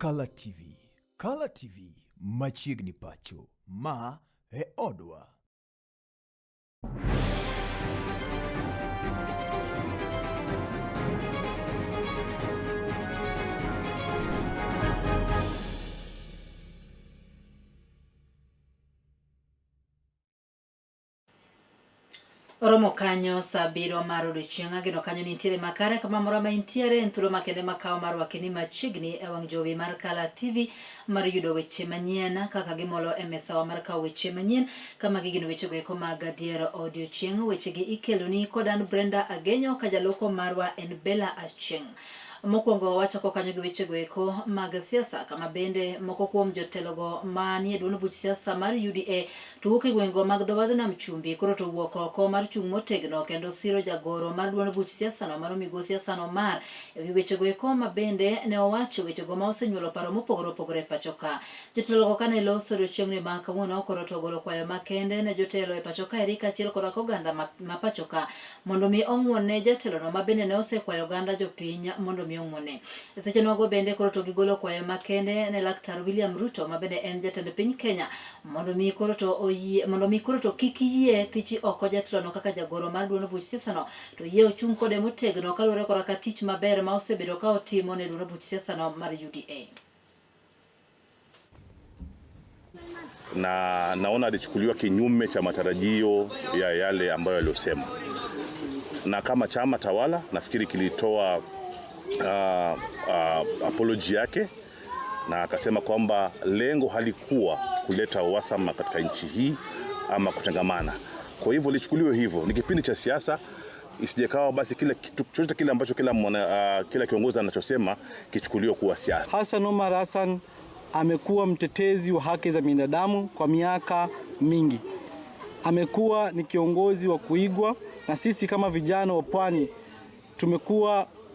kalatvlive. Kalatvlive machiegni pacho ma e odwa. Oromo kanyo sabiro mar Odiochieng ageno kanyo nitiere makare kama moro ma intiere enthulo makende makao mar wakini machiegni e wang' jowi mar kalatvlive mar yudo weche manyien kaka gimolo e mesawa mar kawo weche manyien kama gigino weche goeko mag Dier Odiochieng. Weche gi ikeloni kodan Brenda Agenyo ka jaloko marwa en Bella Achieng. Mokwongo wachako kanyo gi weche goeko mag siasa kama bende moko kuom jotelogo manie duond buch siasa mar UDA to wuok e gwenge mag dho wadh nam chumbi koro to wuok oko mar chung' motegno kendo siro jagoro mar duond buch siasa no mar migo siasa no mar ewi weche goeko ma bende ne owacho weche go ma osenyuolo paro mopogore opogore pacho ka. Jotelogo kane loso Odiochieng ni ma kawuono koro to golo kwayo makende ne jotelo e pacho ka eri kaachiel kod oganda ma pacho ka mondo mi ong'won ne jatelo no ma bende ne osekwayo oganda jopiny mondo miong'one. Seche nogo bende koro to gigolo kwayo makende ne Laktar William Ruto ma bende en jatend piny Kenya mondo mi koro to kik yie thichi oko jatelo no kaka jagoro mar duond buch siasa no to yie ochung' kode motegno kaluwore koda ka tich maber ma osebedo ka otimo ne duond buch siasa no mar UDA. Na naona alichukuliwa kinyume cha matarajio ya yale ambayo aliyosema, na kama chama tawala nafikiri kilitoa apology yake na akasema kwamba lengo halikuwa kuleta uhasama katika nchi hii ama kutengamana. Kwa hivyo lichukuliwe hivyo, ni kipindi cha siasa, isijekawa basi kila kitu chochote kile ambacho kila kiongozi anachosema kichukuliwe kuwa siasa. Hassan Omar Hassan amekuwa mtetezi wa haki za binadamu kwa miaka mingi. Amekuwa ni kiongozi wa kuigwa na sisi kama vijana wa Pwani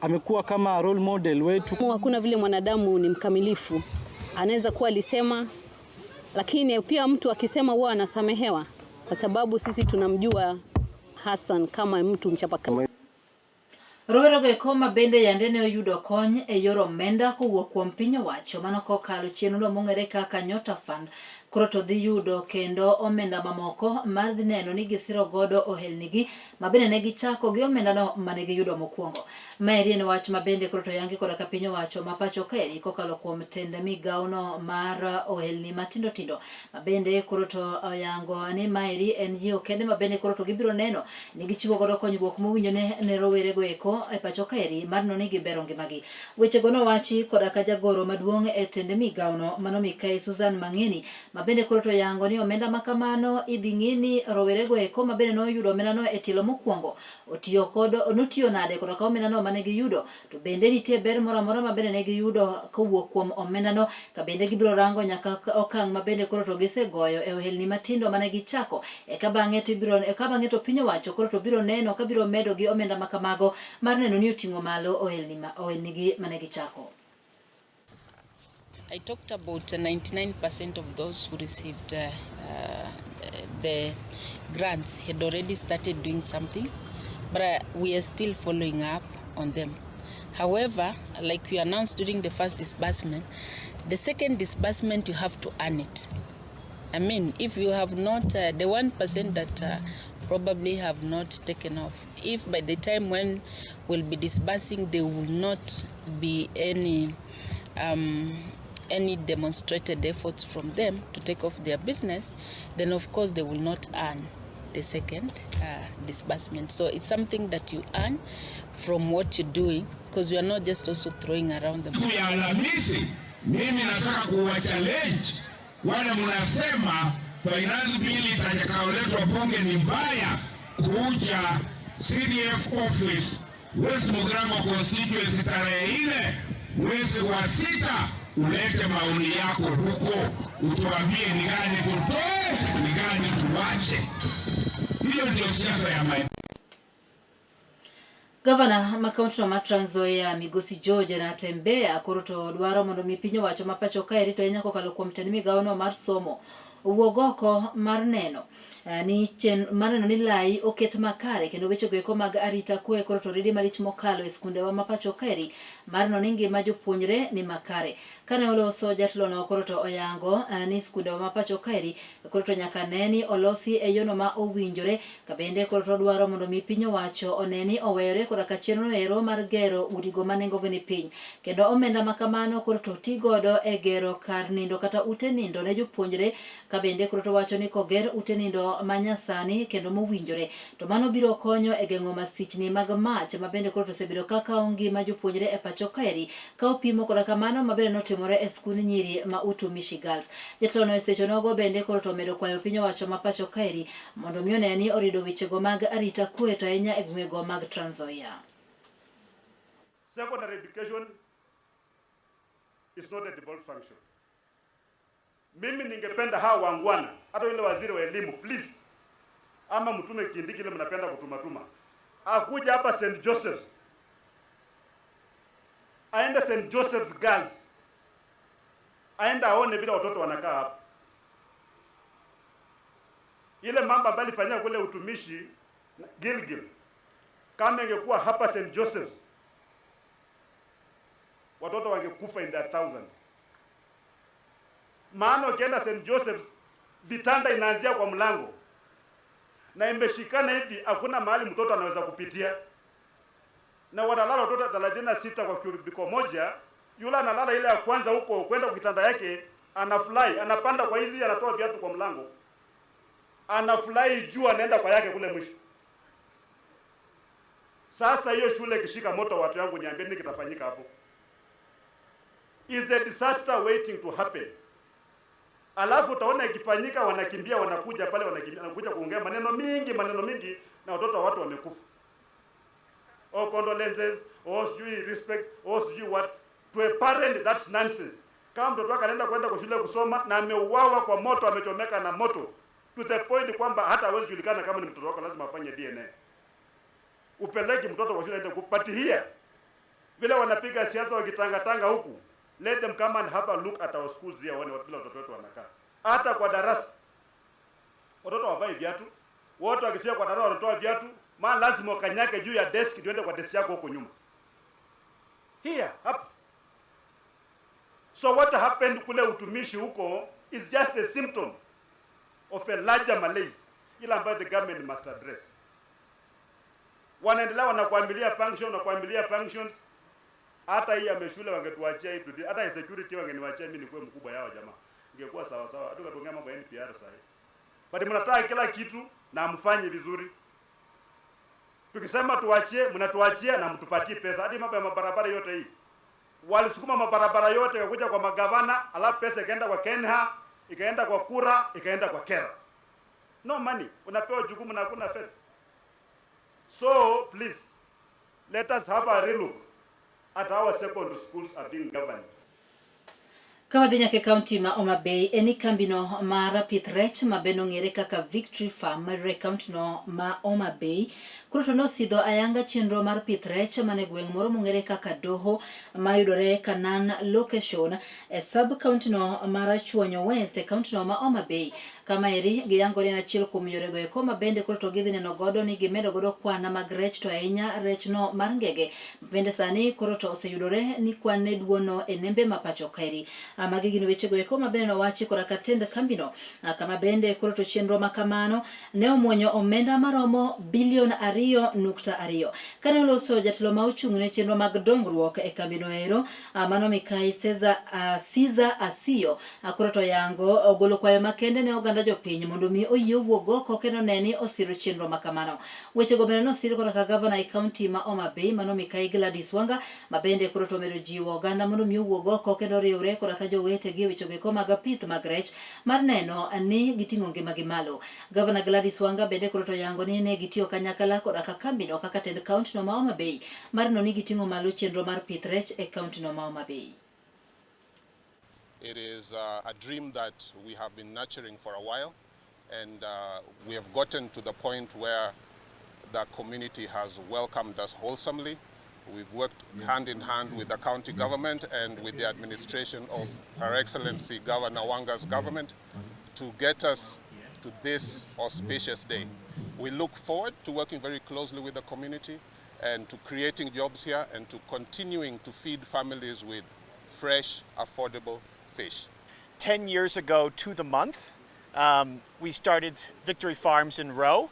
amekuwa kama role model wetu. Hakuna vile mwanadamu ni mkamilifu. Anaweza kuwa alisema, lakini pia mtu akisema huwa anasamehewa kwa sababu sisi tunamjua Hassan kama mtu mchapakazi. Rowero goeko ma bende yande ne oyudo kony e yor omenda kowuok kuom piny owacho mano kokalo chenro mong'ere kaka Nyota Fund koro to dhi yudo kendo omenda mamoko mar dhi neno ni gisiro godo ohelnigi ma bende ne gichako gi omenda no mane giyudo mokwongo. Maeri en wach ma bende koro to yangi koda ka piny owacho ma pacho kaeri kokalo kuom tende migawo no mar ohelni matindo tindo ma bende koro to oyango ni maeri en jio kende ma bende koro to gibiro neno ni gichiwo godo konyruok mowinjore ne rowere goeko e pacho kaeri mar no ni gibero ngimagi. Weche go nowachi koda ka jagoro maduong' e tende migawo no mano Mikai Susan Mang'eni ma bende koro to yango ni omenda makamano idhi ng'ini rowere goeko ma bende noyudo omenda no e tielo mokwongo notiyo nade koda ka omenda no mane giyudo to bende nitie ber moro amora ma bende ne giyudo kowuok kuom omenda no ka bende gibiro rango nyaka okang' ma bende koro to gisegoyo e ohelni matindo mane gichako eka bang'e to piny owacho koro to biro neno ka biro medo gi omenda makamago mar neno ni oting'o malo ohelnigi mane gichako. I talked about 99% of those who received the grants had already started doing something, but we are still following up on them. However, like we announced during the first disbursement, the second disbursement you have to earn it. I mean, if you have not, the 1% that probably have not taken off, if by the time when we'll be disbursing there will not be any demonstrated efforts from them to take off their business, then of course they will not earn the second disbursement. So it's something that you earn from what you're doing, because you are not just also throwing around the money. Alhamisi, mimi nataka kuwa challenge wale mnasema finance bill itakayoletwa bunge ni mbaya, kuja CDF office West Mugirango constituency tarehe 4 mwezi wa 6 ulete maoni yako huko, utuambie ni gani tutoe, ni gani tuwache. Hiyo ndio siasa ya maendeleo. Gavana makaunti no Trans Nzoia Migosi George Natembeya koro to dwaro mondo mi piny owacho ma pacho kaeri to kokalo kuom tend migawo no mar somo owuog oko mar neno ni maneno ni lai oket makare kendo weche goeko mag arita kwe koro to ridi malich mokalo e skunde wa mapacho kaeri marno ni ngima jopuonjre ni makare. Kane oloso jatelo no koro to oyango ni skunde wa mapacho kaeri koro to nyaka neni olosi e yono ma owinjore kabende koro to dwaro mondo mi piny owacho oneni owere kod ka chenro ero mar gero udigo manengo ni piny kendo omenda makamano koro to tigodo e gero kar nindo kata ute nindo ne jopuonjre kabende koro to wacho ni koger ute nindo manyasani kendo mowinjore to mano biro konyo e geng'o masichni mag mach mabende koro to sebedo kaka ngima jopuonjre e pacho kaeri ka opimo kod kamano mabende notimore e skund nyiri ma Utumishi Girls. Jatelo no e seche nogo bende koro to medo kwayo piny owacho ma pacho kaeri mondo mi oneni orido wechego mag arita kwe to ahinya e gwego mag Trans Nzoia. Secondary education is not a devolved function. Mimi ningependa hawa wangwana, hata yule waziri wa elimu, please, ama mtume Kindiki ile mnapenda kutumatuma, akuja hapa St. Joseph's, aende St. Joseph's Girls, aende aone vile watoto wanakaa hapa. Ile mambo ambayo alifanyia kule Utumishi Gilgil, kama ingekuwa hapa St. Joseph's, watoto wangekufa in their thousands. Maana ukienda St. Joseph's, vitanda inaanzia kwa mlango na imeshikana hivi, hakuna mahali mtoto anaweza kupitia, na wanalala watoto 36 kwa kubiko moja. Yule analala ile ya kwanza huko, kwenda kwa kitanda yake, anafly, anapanda kwa hizi, anatoa viatu kwa mlango, anafly juu, anaenda kwa yake kule mwisho. Sasa hiyo shule kishika moto, watu yangu, niambie nini kitafanyika hapo? Is a disaster waiting to happen. Alafu utaona ikifanyika, wanakimbia, wanakuja pale, wanakuja kuongea maneno mingi na watoto wa watu wamekufa. Oh, condolences, oh sijui respect, oh sijui what. To a parent, that's nonsense. Kama mtoto wake anaenda kwenda kwa shule kusoma na ameuawa kwa moto, amechomeka na moto, to the point kwamba hata hawezi julikana kama ni mtoto wako, lazima afanye DNA. Upeleki mtoto kwa shule aende kupatihia. Vile wanapiga siasa wakitanga huku. Let them come and have a look at our schools here, waone vile watoto wetu wanakaa. Hata kwa darasa watoto wavae viatu, wote wakifika kwa darasa wanatoa viatu, maana lazima wakanyake juu ya desk ndio ende kwa desk yako huko nyuma. Here, up. So what happened kule Utumishi huko is just a symptom of a larger malaise, ile ambayo the government must address. Wanaendelea wanakuambilia functions. Hata hii ameshule wangetuachia hii, hata security wangeniachia mimi nikuwe mkubwa yao jamaa. Ingekuwa sawa sawa. Hata tukaongea mambo ya NPR sasa. But mnataka kila kitu na mfanye vizuri. Tukisema tuachie, mnatuachia na mtupatie pesa. Hadi mambo ya mabarabara yote hii. Walisukuma mabarabara yote kuja kwa magavana, alafu pesa ikaenda kwa Kenha, ikaenda kwa Kura, ikaenda kwa Kera. No money. Unapewa jukumu na hakuna fedha. So please, let us have a relook at our secondary schools are being governed. Kawadhi nyake kaunti ma Homa Bay eni kambino mara pith rech mabeno ng'ere kaka Victory Farm mar kaunti no ma Homa Bay koro to nosidho ayanga chenro mar pith rech mane gweng' moro mong'ere kaka Doho mayudore Kanan location e sub county no mar Chuonyo West e kaunti no ma Homa Bay. Kama eri giyangore na achiel kuom yorego eko mabende koro to gidhi neno godo ni gimedo godo kwana mag rech to ahinya rech no mar ngege. Bende sani koro to oseyudore ni kwan ne duono e nembe mapacho kaeri. Magi gin wechego eko mabende nowachi kora katend kambino. Kama bende koro to chenro makamano ne omuonyo omenda maromo bilion 2.2. Kane oloso jatelo ma ochung'ne chenro mag dongruok e kambino ero mano Mikai Siza Asiyo koro to yango ogolo kwayo makende ne oganda jopiny mondo mi oyie wuog oko kendo neni osiro chenro makamano. Wechego bende nosiro kora ka gavana e kaunti ma Homa Bay mano Mikai Gladys Wanga mabende koro to medo jiwo oganda mondo mi owuog oko kendo riwre kora ka jowetegi wechego eko mag pith mag rech mar neno ni giting'o ngimagi malo. Gavana Gladys Wanga bende koro to yango ni ne gitiyo kanyakla kod ka kambino kaka tend kaunti no ma Homa Bay mar no ni giting'o malo chenro mar pith rech e kaunti no ma Homa Bay. It is a dream that we have been nurturing for a while, and we have gotten to the point where the community has welcomed us wholesomely. We've worked hand in hand with the county government and with the administration of Her Excellency Governor Wanga's government to get us to this auspicious day. We look forward to working very closely with the community and to creating jobs here and to continuing to feed families with fresh, affordable fish. 10 years ago to the month, we started Victory Farms in Roe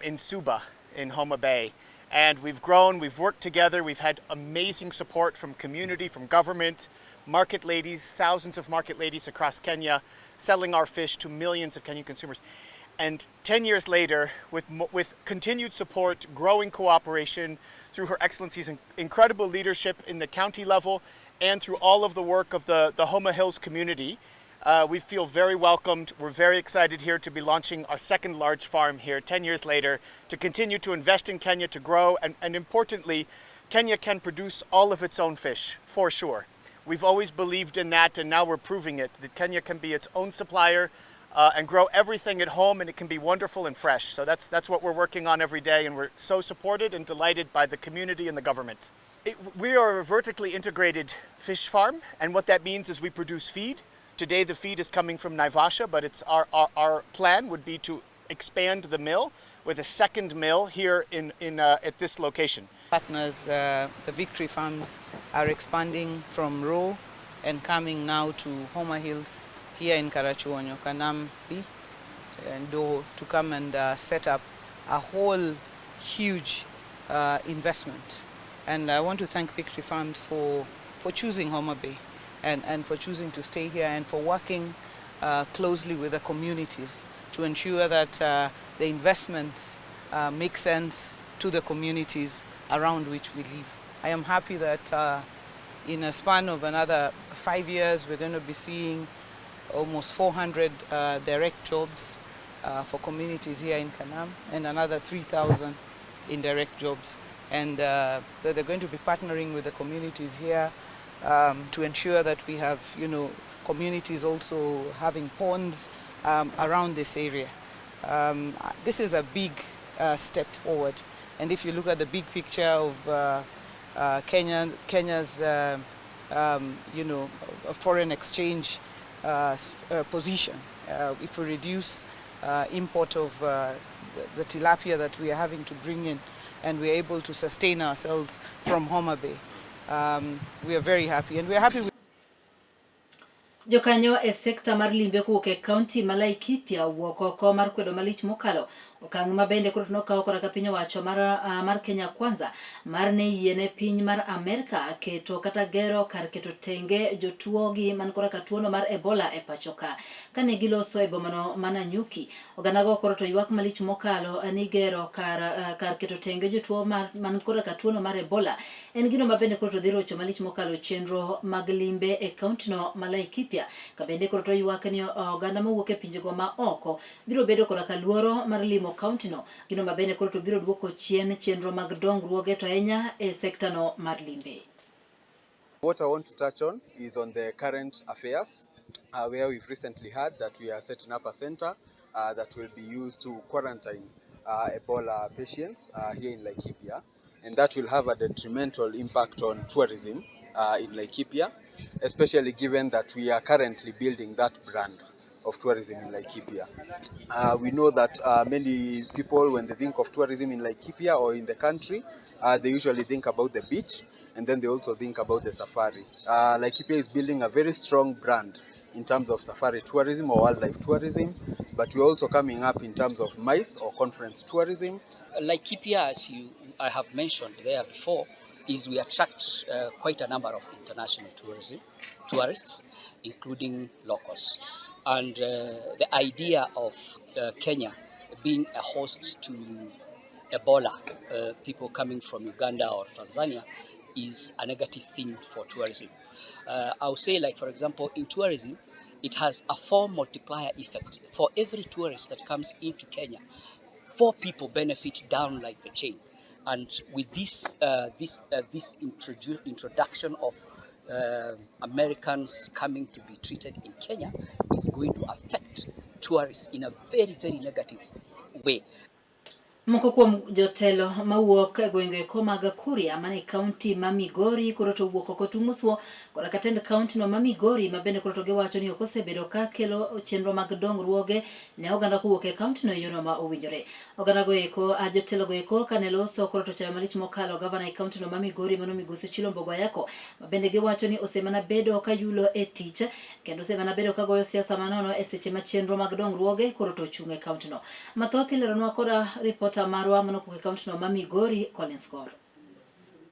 in Suba in Homa Bay. And we've grown, we've worked together, we've had amazing support from community, from government, market ladies, thousands of market ladies across Kenya, selling our fish to millions of Kenyan consumers. And 10 years later, with continued support, growing cooperation, through Her Excellency's incredible leadership in the county level, and through all of the work of the Homa Hills community, we feel very welcomed. We're very excited here to be launching our second large farm here 10 years later, to continue to invest in Kenya, to grow, and importantly, Kenya can produce all of its own fish, for sure. We've always believed in that, and now we're proving it, that Kenya can be its own supplier and grow everything at home, and it can be wonderful and fresh. So that's what we're working on every day, and we're so supported and delighted by the community and the government. We are a vertically integrated fish farm, and what that means is we produce feed. Today the feed is coming from Naivasha, but it's our plan would be to expand the mill with a second mill here at this location. Partners, the Victory Farms, are expanding from Roe and coming now to Homa Hills here in Karachuonyo, Kanambi, and to come and set up a whole huge investment. And I want to thank Victory Farms for choosing Homa Bay and for choosing to stay here and for working closely with the communities to ensure that the investments make sense to the communities around which we live. I am happy that in a span of another 5 years, we're going to be seeing almost 400 direct jobs for communities here in Kanam, and another 3,000 indirect jobs. And that they're going to be partnering with the communities here to ensure that we have, communities also having ponds around this area. This is a big step forward. And if you look at the big picture of Kenya's, foreign exchange position, if we reduce import of the tilapia that we are having to bring in, and we are able to sustain ourselves from Homa Bay, we are very happy, and we are happy with Jokanyo e sekta mar limbe kowuok e kaunti ma Laikipia wuok oko mar kwedo malich mokalo okang' ma bende koro nokawo koraka piny owacho mar Kenya Kwanza mar ne yiene piny mar Amerika keto kata gero kar keto tenge jotuo gi man koraka tuono mar Ebola e pacho ka. Kane giloso e bomano Nanyuki, oganda go koro to ywak malich mokalo ani gero kar keto tenge jotuo man koraka tuono mar Ebola en gino ma bende koro to dhi rocho malich mokalo chenro mag limbe e kauntino ma Laikipia. Ka bende koro to ywak ni oganda mawuok e pinjego ma oko biro bedo koraka luoro mar limo kauntino, gino ma bende koro to biro duoko chien chenro mag dongruoge to ahinya e sektano mar limbe. What I want to touch on is on the current affairs, where we've recently heard that we are setting up a center that will be used to quarantine Ebola patients here in Laikipia, and that will have a detrimental impact on tourism in Laikipia, especially given that we are currently building that brand of tourism in Laikipia. We know that many people, when they think of tourism in Laikipia or in the country, they usually think about the beach, and then they also think about the safari. Laikipia is building a very strong brand in terms of safari tourism or wildlife tourism, but we're also coming up in terms of MICE or conference tourism. Laikipia, as I have mentioned there before, is we attract quite a number of international tourists, including locals. And the idea of Kenya being a host to Ebola, people coming from Uganda or Tanzania, is a negative thing for tourism. I would say, like, for example, in tourism, it has a 4 multiplier effect. For every tourist that comes into Kenya, 4 people benefit down like the chain. And with this introduction of Americans coming to be treated in Kenya is going to affect tourists in a very, very negative way. Moko kuom jotelo mawuok e gwenge mag Kuria mane kaunti ma Migori koro to wuok oko tung'uswo kod katend kaunti no ma Migori mabende koro to giwacho ni ok osebedo ka kelo chenro mag dongruoge ne oganda kuwuok e kaunti no yono ma owinjore. Oganda go eko jotelo go eko kane loso koro to chayo malich mokalo gavana e kaunti no ma Migori mano Migosi Chilombo Gwayako mabende giwacho ni osemana bedo ka yulo e tich kendo osemana bedo ka goyo siasa manono e seche ma chenro mag dongruoge koro to chung' e kaunti no. Mathoth ileronwa koda ripota marwa mano kuke kaunti no ma Migori Collins Kor.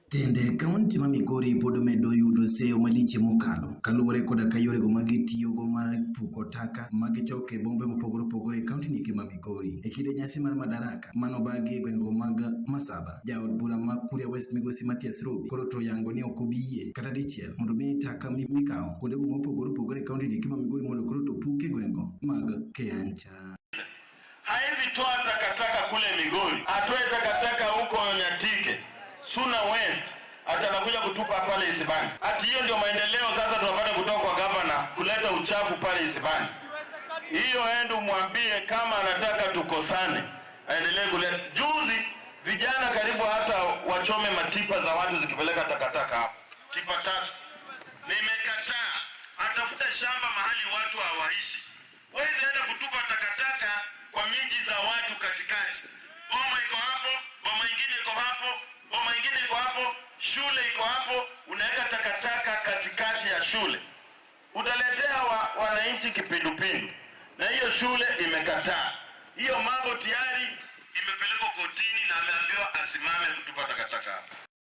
Tende kaunti ma Migori pod medo yudo seyo maliche mokalo kaluwore koda ka yore go magitiyo go mar puko taka magichoke bombe mopogore opogore kaunti ni ma Migori e kinde nyasi mar madaraka mano bagi e gwengo mag Masaba jaod bura ma Kuria West Migosi Mathias Robi koro to yango ni ok obiye kata dichiel mondo mi taka mikao kuonde go mopogore opogore kaunti ni ma Migori mondo koro to puke gwengo mag Keancha. Haezi toa takataka kule Migori, atoe takataka huko Nyatike, Suna West, atanakuja kutupa pale Isibani. Ati hiyo ndio maendeleo sasa tunapata kutoka kwa gavana kuleta uchafu pale Isibani. Hiyo endo mwambie kama anataka tukosane, aendelee kuleta. Juzi vijana karibu hata wachome matipa za watu zikipeleka takataka hapo. Tipa tatu. Nimekataa. Atafuta shamba mahali watu hawaishi. Wezi enda kutupa takataka kwa miji za watu katikati. Boma iko hapo, boma ingine iko hapo, boma ingine iko hapo, shule iko hapo, unaweka takataka katikati ya shule. Utaletea wananchi kipindupindu. Na hiyo shule imekataa. Hiyo mambo tayari imepelekwa kotini na ameambiwa asimame kutupa takataka hapo.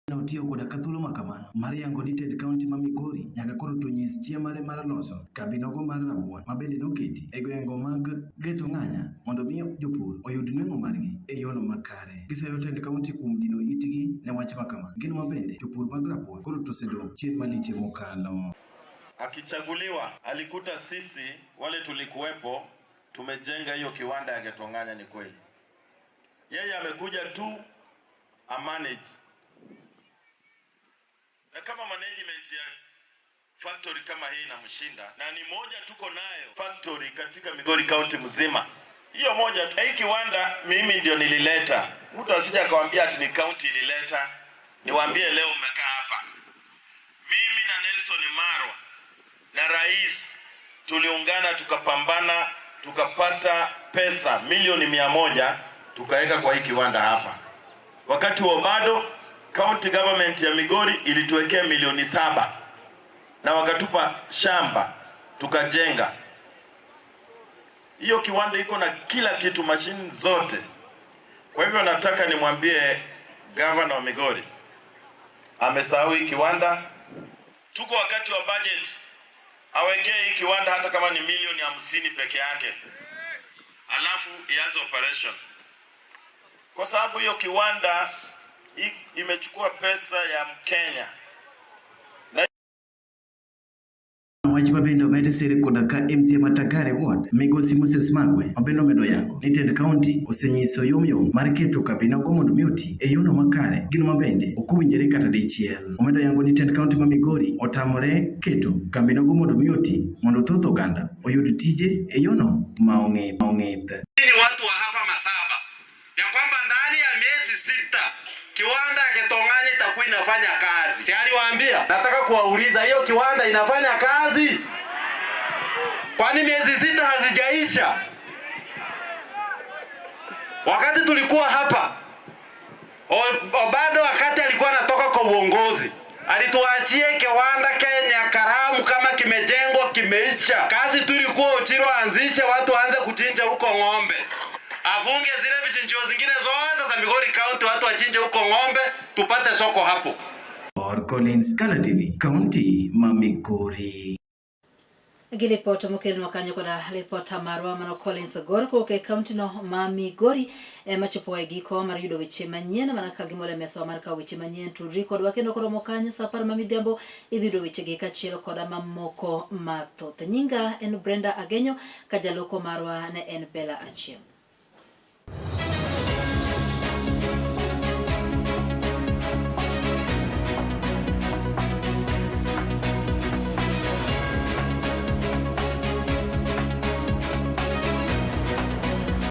Na utiyo koda kathulo makamano mari yango ni Ted County ma Migori nyaka koro to nyis chia mare mar loso kambi nogo mar rabuon mabende noketi e gwengo mag geto ng'anya mondo mi jopur oyud nweng'o margi e yono makare. Gisayo Ted County kuom dino itgi ne wach makama gin mabende jopur mag rabuon koro to sedong chien maliche mokalo. Akichaguliwa alikuta sisi wale tulikuwepo tumejenga hiyo kiwanda ya geto ng'anya. Ni kweli yeye amekuja tu manage. Na kama management ya factory kama hii inamshinda na ni moja tuko nayo factory katika Migori County mzima. Hiyo moja tu. Hii kiwanda mimi ndio nilileta. Mtu asije akamwambia ati ni county ilileta. Niwaambie leo umekaa hapa. Mimi na Nelson Marwa na rais tuliungana tukapambana tukapata pesa milioni 100 tukaweka kwa hii kiwanda hapa. Wakati wa bado county government ya Migori ilituwekea milioni 7 na wakatupa shamba tukajenga. Hiyo kiwanda iko na kila kitu, mashine zote. Kwa hivyo nataka nimwambie governor wa Migori amesahau hii kiwanda. Tuko wakati wa budget, awekee hii kiwanda hata kama ni milioni 50 peke yake, alafu ianze operation, kwa sababu hiyo kiwanda imechukua pesa ya Mkenya. Wach mabendo mede sire koda ka MC Matagare Ward Migosi Moses Magwe mabendo medo yango ni Ted County osenyiso yomyom mar keto kabina go mondo mioti e yono makare gino mabende okowinjore kata dichiel. Omedo yango ni Ted County ma Migori otamore keto kabina go mondo mioti mondo thoth oganda oyud tije e yono maong'ith. Ni watu wa hapa Masaba ya kwamba ndani ya miezi 6 kiwanda Geto Ng'anya itakuwa inafanya kazi. Tayari waambia, nataka kuwauliza hiyo kiwanda inafanya kazi? Kwani miezi 6 hazijaisha? Wakati tulikuwa hapa, bado wakati alikuwa anatoka kwa uongozi, alituachie kiwanda Kenya Karamu kama kimejengwa kimeisha. Kazi tu ilikuwa Ochiro anzishe watu waanze kuchinja huko ng'ombe. Afunge zile vichinjio zingine zote za Migori County, watu wachinje huko ng'ombe tupate soko hapo. Or Collins, kalatvlive, County ma Migori. Gilipota mokelo makanyo koda lipota marwa mano Collins Gor ko ke county no ma Migori machopo e giko mar yudo weche manyien mana ka gimole meso mar ka weche manyien tu record wakendo koro mokanyo sa par mamidhiambo idhido weche gi kachielo koda mamoko mathoth. Nyinga en Brenda Agenyo ka jaloko marwa ne en Bella Achieng.